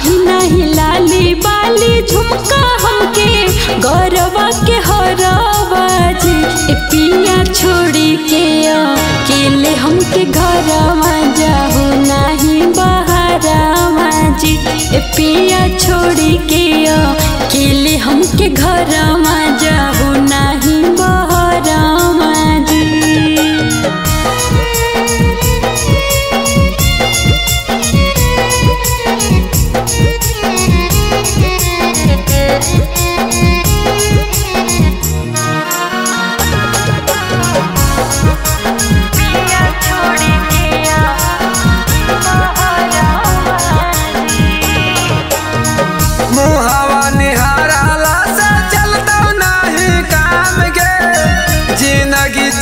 चाही नहीं लाली बाली झुमका हमके गौरवा के हरवा जी। ए पिया छोड़ी के अकेले हमके घरवा जाहु नहीं बहरावा जी। ए पिया छोड़ी के अकेले हमके घरवा जाहु नहीं बहरावा जी।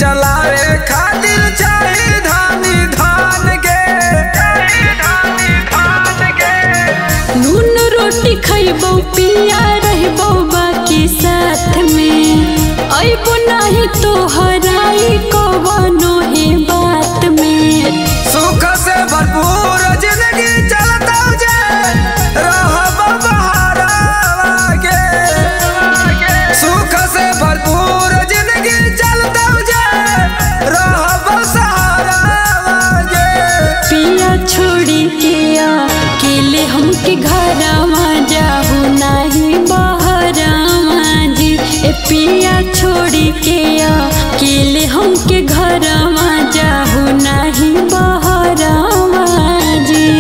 चलावे खातिर चाहे धानी धान के नून रोटी खैबो पिया रहबो बाकी साथ में। अइबो नहीं तो हराई कवनो ही बात में। सुख से भरपूर जिंदगी चलता जे रहबो बहारावा के। सुख से भरपूर जिंदगी चलता जे रहबो सहारावा के। पिया छोड़ी के अकेले हमके घरवा जाहु नहीं बहरावा जी। ए पिया छोड़ी के अकेले हमके घरवा जाहु नहीं बहरावा जी।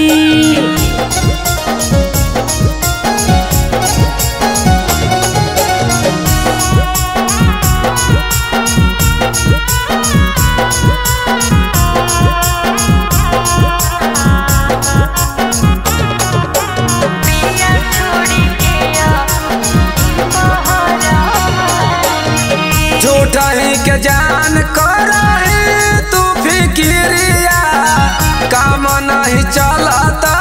झूठा ही के जान करही तू फिक्रिया काम नहीं चलता